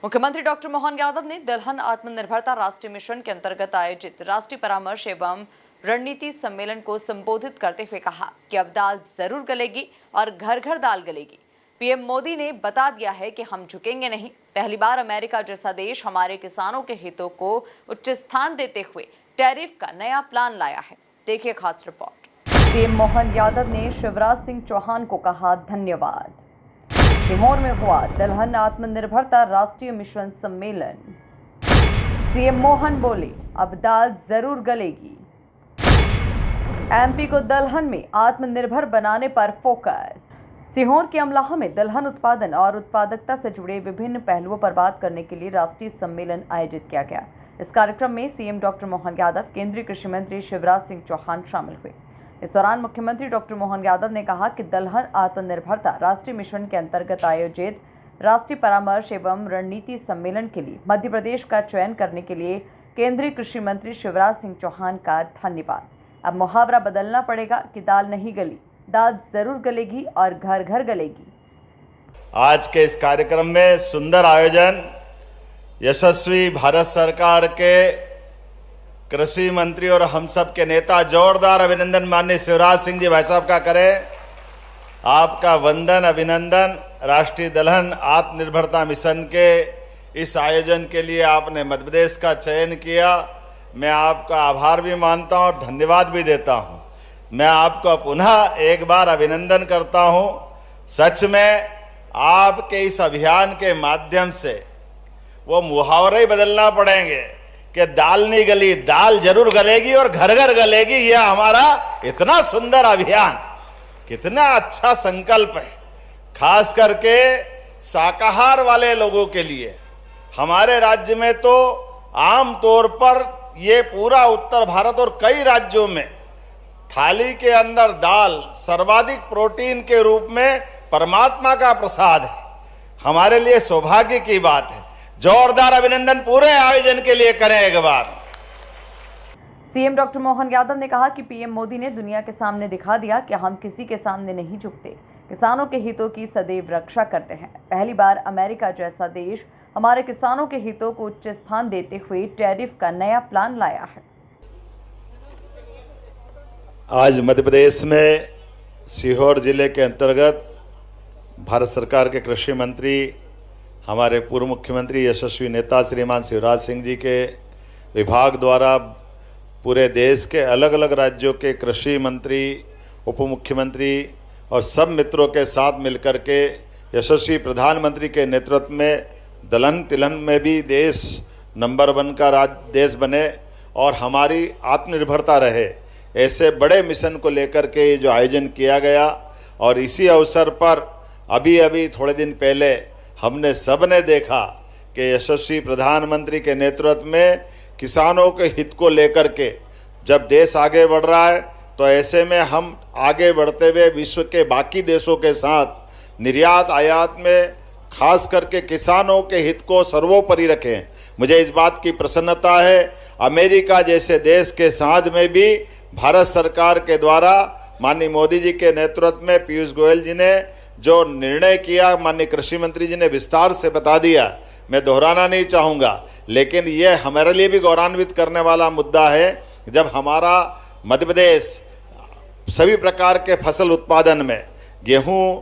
मुख्यमंत्री डॉक्टर मोहन यादव ने दलहन आत्मनिर्भरता राष्ट्रीय मिशन के अंतर्गत आयोजित राष्ट्रीय परामर्श एवं रणनीति सम्मेलन को संबोधित करते हुए कहा कि अब दाल जरूर गलेगी और घर घर दाल गलेगी। पीएम मोदी ने बता दिया है कि हम झुकेंगे नहीं। पहली बार अमेरिका जैसा देश हमारे किसानों के हितों को उच्च स्थान देते हुए टैरिफ का नया प्लान लाया है। देखिए खास रिपोर्ट। पीएम मोहन यादव ने शिवराज सिंह चौहान को कहा धन्यवाद। सीहोर में हुआ दलहन आत्मनिर्भरता राष्ट्रीय मिशन सम्मेलन। सीएम मोहन बोले अब दाल जरूर गलेगी। एमपी को दलहन में आत्मनिर्भर बनाने पर फोकस। सीहोर के अमलाहा में दलहन उत्पादन और उत्पादकता से जुड़े विभिन्न पहलुओं पर बात करने के लिए राष्ट्रीय सम्मेलन आयोजित किया गया। इस कार्यक्रम में सीएम डॉक्टर मोहन यादव, केंद्रीय कृषि मंत्री शिवराज सिंह चौहान शामिल हुए। इस दौरान मुख्यमंत्री डॉक्टर मोहन यादव ने कहा कि दलहन आत्मनिर्भरता राष्ट्रीय मिशन के अंतर्गत आयोजित राष्ट्रीय परामर्श एवं रणनीति सम्मेलन के लिए मध्य प्रदेश का चयन करने के लिए केंद्रीय कृषि मंत्री शिवराज सिंह चौहान का धन्यवाद। अब मुहावरा बदलना पड़ेगा कि दाल नहीं गली, दाल जरूर गलेगी और घर घर गलेगी। आज के इस कार्यक्रम में सुंदर आयोजन यशस्वी भारत सरकार के कृषि मंत्री और हम सब के नेता, जोरदार अभिनंदन माननीय शिवराज सिंह जी भाई साहब का करें। आपका वंदन, अभिनंदन। राष्ट्रीय दलहन आत्मनिर्भरता मिशन के इस आयोजन के लिए आपने मध्य प्रदेश का चयन किया। मैं आपका आभार भी मानता हूं और धन्यवाद भी देता हूं। मैं आपको पुनः एक बार अभिनंदन करता हूं। सच में आपके इस अभियान के माध्यम से वो मुहावरे ही बदलना पड़ेंगे कि दाल नहीं गली, दाल जरूर गलेगी और घर घर गलेगी। यह हमारा इतना सुंदर अभियान, कितना अच्छा संकल्प है, खास करके शाकाहार वाले लोगों के लिए। हमारे राज्य में तो आम तौर पर ये पूरा उत्तर भारत और कई राज्यों में थाली के अंदर दाल सर्वाधिक प्रोटीन के रूप में परमात्मा का प्रसाद है। हमारे लिए सौभाग्य की बात है। जोरदार अभिनंदन पूरे आयोजन के लिए करें एक बार। सीएम डॉक्टर मोहन यादव ने कहा कि पीएम मोदी ने दुनिया के सामने दिखा दिया कि हम किसी के सामने नहीं झुकते, किसानों के हितों की सदैव रक्षा करते हैं। पहली बार अमेरिका जैसा देश हमारे किसानों के हितों को उच्च स्थान देते हुए टैरिफ का नया प्लान लाया है। आज मध्य प्रदेश में सीहोर जिले के अंतर्गत भारत सरकार के कृषि मंत्री, हमारे पूर्व मुख्यमंत्री यशस्वी नेता श्रीमान शिवराज सिंह जी के विभाग द्वारा पूरे देश के अलग अलग राज्यों के कृषि मंत्री, उप मुख्यमंत्री और सब मित्रों के साथ मिलकर के यशस्वी प्रधानमंत्री के नेतृत्व में दलहन तिलहन में भी देश नंबर 1 का देश बने और हमारी आत्मनिर्भरता रहे, ऐसे बड़े मिशन को लेकर के ये जो आयोजन किया गया। और इसी अवसर पर अभी थोड़े दिन पहले हमने सबने देखा कि यशस्वी प्रधानमंत्री के नेतृत्व में किसानों के हित को लेकर के जब देश आगे बढ़ रहा है, तो ऐसे में हम आगे बढ़ते हुए विश्व के बाकी देशों के साथ निर्यात आयात में खास करके किसानों के हित को सर्वोपरि रखें। मुझे इस बात की प्रसन्नता है, अमेरिका जैसे देश के साथ में भी भारत सरकार के द्वारा माननीय मोदी जी के नेतृत्व में पीयूष गोयल जी ने जो निर्णय किया, माननीय कृषि मंत्री जी ने विस्तार से बता दिया, मैं दोहराना नहीं चाहूंगा। लेकिन यह हमारे लिए भी गौरवान्वित करने वाला मुद्दा है जब हमारा मध्य प्रदेश सभी प्रकार के फसल उत्पादन में गेहूं,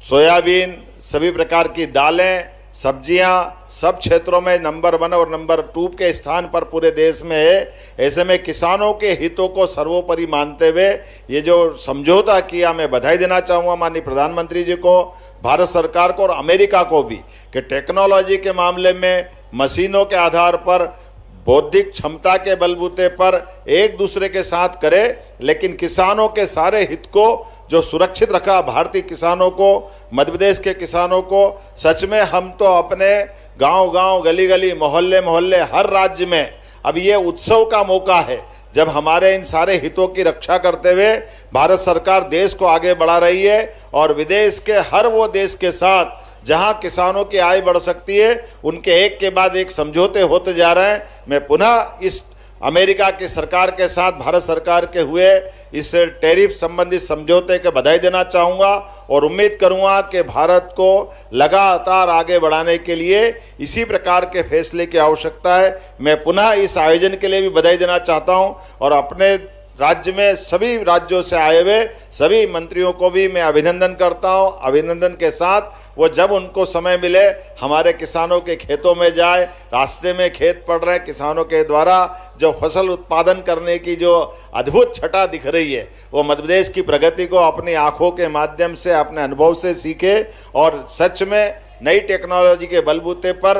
सोयाबीन, सभी प्रकार की दालें, सब्जियां सब क्षेत्रों में नंबर 1 और नंबर 2 के स्थान पर पूरे देश में है। ऐसे में किसानों के हितों को सर्वोपरि मानते हुए ये जो समझौता किया, मैं बधाई देना चाहूंगा माननीय प्रधानमंत्री जी को, भारत सरकार को और अमेरिका को भी, कि टेक्नोलॉजी के मामले में मशीनों के आधार पर, बौद्धिक क्षमता के बलबूते पर एक दूसरे के साथ करे, लेकिन किसानों के सारे हित को जो सुरक्षित रखा, भारतीय किसानों को, मध्य प्रदेश के किसानों को। सच में हम तो अपने गांव-गांव, गली-गली, मोहल्ले-मोहल्ले, हर राज्य में अब ये उत्सव का मौका है जब हमारे इन सारे हितों की रक्षा करते हुए भारत सरकार देश को आगे बढ़ा रही है और विदेश के हर वो देश के साथ जहां किसानों की आय बढ़ सकती है, उनके एक के बाद एक समझौते होते जा रहे हैं। मैं पुनः इस अमेरिका की सरकार के साथ भारत सरकार के हुए इस टैरिफ संबंधी समझौते के बधाई देना चाहूंगा और उम्मीद करूंगा कि भारत को लगातार आगे बढ़ाने के लिए इसी प्रकार के फैसले की आवश्यकता है। मैं पुनः इस आयोजन के लिए भी बधाई देना चाहता हूं और अपने राज्य में सभी राज्यों से आए हुए सभी मंत्रियों को भी मैं अभिनंदन करता हूं। अभिनंदन के साथ वो जब उनको समय मिले हमारे किसानों के खेतों में जाए, रास्ते में खेत पड़ रहे किसानों के द्वारा जो फसल उत्पादन करने की जो अद्भुत छटा दिख रही है, वो मध्य प्रदेश की प्रगति को अपनी आंखों के माध्यम से अपने अनुभव से सीखे और सच में नई टेक्नोलॉजी के बलबूते पर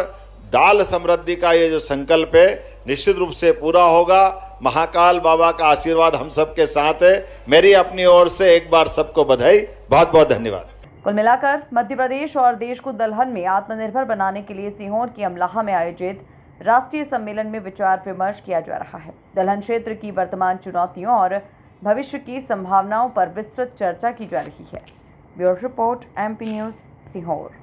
दाल समृद्धि का ये जो संकल्प है निश्चित रूप से पूरा होगा। महाकाल बाबा का आशीर्वाद हम सबके साथ है। मेरी अपनी ओर से एक बार सबको बधाई, बहुत बहुत धन्यवाद। कुल मिलाकर मध्य प्रदेश और देश को दलहन में आत्मनिर्भर बनाने के लिए सीहोर की अमलाहा में आयोजित राष्ट्रीय सम्मेलन में विचार विमर्श किया जा रहा है। दलहन क्षेत्र की वर्तमान चुनौतियों और भविष्य की संभावनाओं पर विस्तृत चर्चा की जा रही है। Bureau report, MP news, Sehore.